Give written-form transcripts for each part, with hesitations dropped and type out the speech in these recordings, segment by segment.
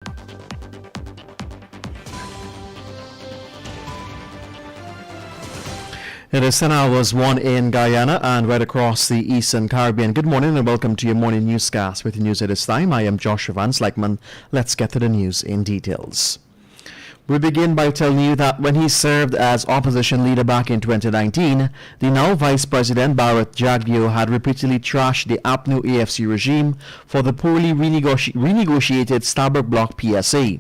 It is 10 hours 1 in Guyana and right across the Eastern Caribbean. Good morning and welcome to your morning newscast. With the news at this time, I am Joshua Van Slyckman. Let's get to the news in details. We begin by telling you that when he served as opposition leader back in 2019, the now Vice President Barrett Jagdeo had repeatedly trashed the APNU AFC regime for the poorly renegotiated Starbuck Block PSA.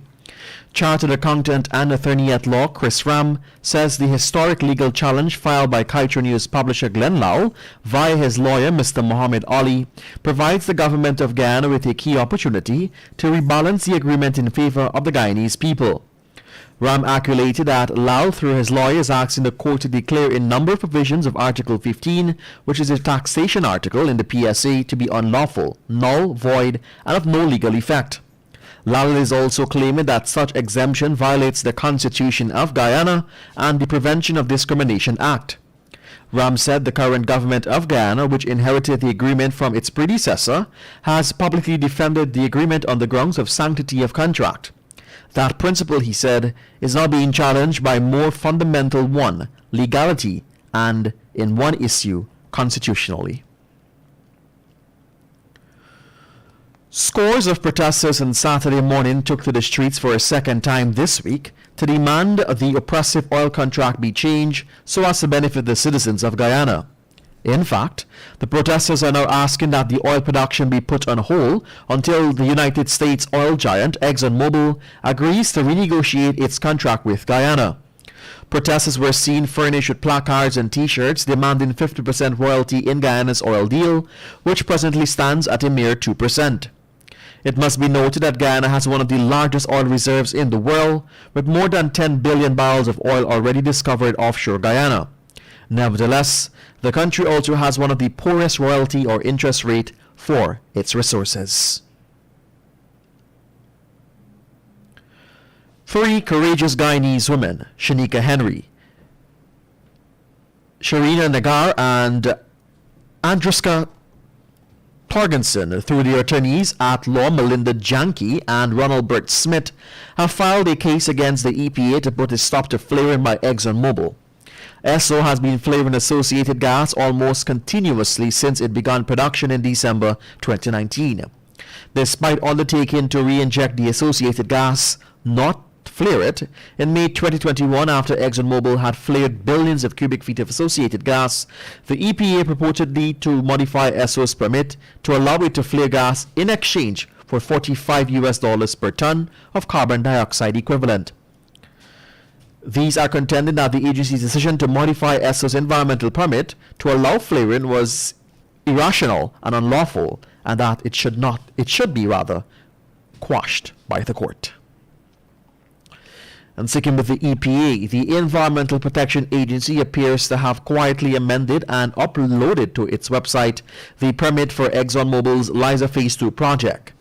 Chartered accountant and attorney at law Chris Ram says the historic legal challenge filed by Kaieteur News publisher Glenn Lau via his lawyer Mr. Mohammed Ali provides the government of Guyana with a key opportunity to rebalance the agreement in favor of the Guyanese people. Ram articulated that Lau, through his lawyer, is asking the court to declare a number of provisions of Article 15, which is a taxation article in the PSA, to be unlawful, null, void, and of no legal effect. Lau is also claiming that such exemption violates the Constitution of Guyana and the Prevention of Discrimination Act. Ram said the current government of Guyana, which inherited the agreement from its predecessor, has publicly defended the agreement on the grounds of sanctity of contract. That principle, he said, is now being challenged by more fundamental one, legality, and, in one issue, constitutionally. Scores of protesters on Saturday morning took to the streets for a second time this week to demand the oppressive oil contract be changed so as to benefit the citizens of Guyana. In fact, the protesters are now asking that the oil production be put on hold until the United States oil giant ExxonMobil agrees to renegotiate its contract with Guyana. Protesters were seen furnished with placards and t-shirts demanding 50% royalty in Guyana's oil deal, which presently stands at a mere 2%. It must be noted that Guyana has one of the largest oil reserves in the world, with more than 10 billion barrels of oil already discovered offshore Guyana. Nevertheless, the country also has one of the poorest royalty or interest rate for its resources. 3 courageous Guyanese women, Shanika Henry, Sharina Nagar, and Andriska Torgensen, through their attorneys at law Melinda Janke and Ronald Burt Smith, have filed a case against the EPA to put a stop to flaring by ExxonMobil. Esso has been flaring associated gas almost continuously since it began production in December 2019. Despite undertaking to re-inject the associated gas, not flare it, in May 2021, after ExxonMobil had flared billions of cubic feet of associated gas, the EPA purportedly to modify Esso's permit to allow it to flare gas in exchange for $45 per ton of carbon dioxide equivalent. These are contending that the agency's decision to modify Esso's environmental permit to allow flaring was irrational and unlawful, and that it should be quashed by the court. And sticking with the EPA, the Environmental Protection Agency appears to have quietly amended and uploaded to its website the permit for ExxonMobil's Liza Phase 2 project.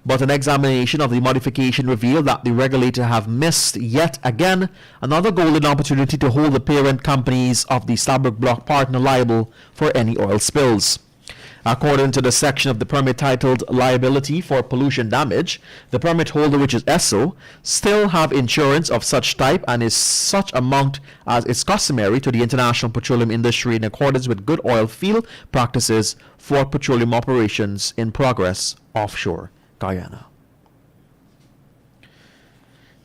But an examination of the modification revealed that the regulator have missed yet again another golden opportunity to hold the parent companies of the Starbuck Block partner liable for any oil spills. According to the section of the permit titled Liability for Pollution Damage, the permit holder, which is Esso, still have insurance of such type and is such amount as is customary to the international petroleum industry in accordance with good oil field practices for petroleum operations in progress offshore Guyana.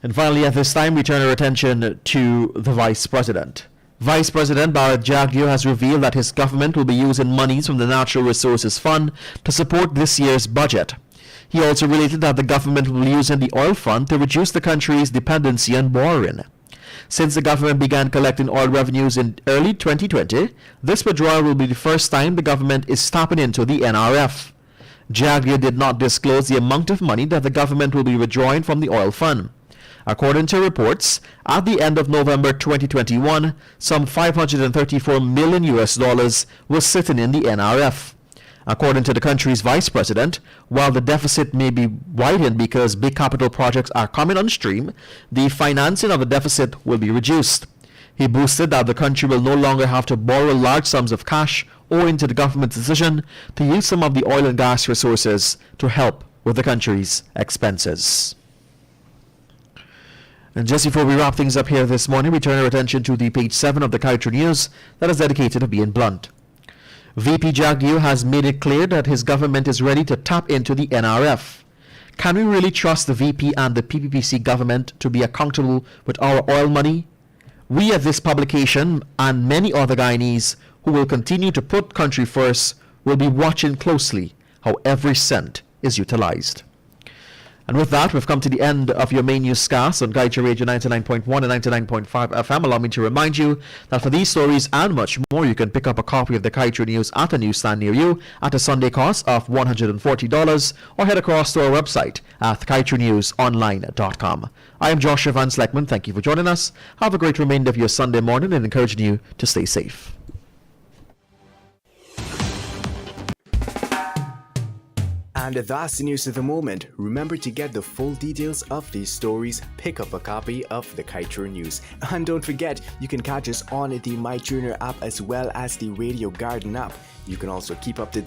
And finally, at this time, we turn our attention to the Vice President. Vice President Barrett Jagdeo has revealed that his government will be using monies from the Natural Resources Fund to support this year's budget. He also related that the government will be using the oil fund to reduce the country's dependency on borrowing. Since the government began collecting oil revenues in early 2020, this withdrawal will be the first time the government is tapping into the NRF. Jagdeo did not disclose the amount of money that the government will be withdrawing from the oil fund. According to reports, at the end of November 2021, some $534 million was sitting in the NRF. According to the country's vice president, while the deficit may be widened because big capital projects are coming on stream, the financing of the deficit will be reduced. He boasted that the country will no longer have to borrow large sums of cash owing to the government's decision to use some of the oil and gas resources to help with the country's expenses. And just before we wrap things up here this morning, we turn our attention to the page 7 of the Kaieteur News that is dedicated to being blunt. VP Jagdeo has made it clear that his government is ready to tap into the NRF. Can we really trust the VP and the PPPC government to be accountable with our oil money? We at this publication and many other Guyanese who will continue to put country first will be watching closely how every cent is utilized. And with that, we've come to the end of your main newscast on Kaieteur Radio 99.1 and 99.5 FM. Allow me to remind you that for these stories and much more, you can pick up a copy of the Kaieteur News at a newsstand near you at a Sunday cost of $140 or head across to our website at kaieteurnewsonline.com. I am Joshua Van Sleckman. Thank you for joining us. Have a great remainder of your Sunday morning and encouraging you to stay safe. And that's the news of the moment. Remember to get the full details of these stories, pick up a copy of the Kaieteur News. And don't forget, you can catch us on the MyTuner app as well as the Radio Garden app. You can also keep up to date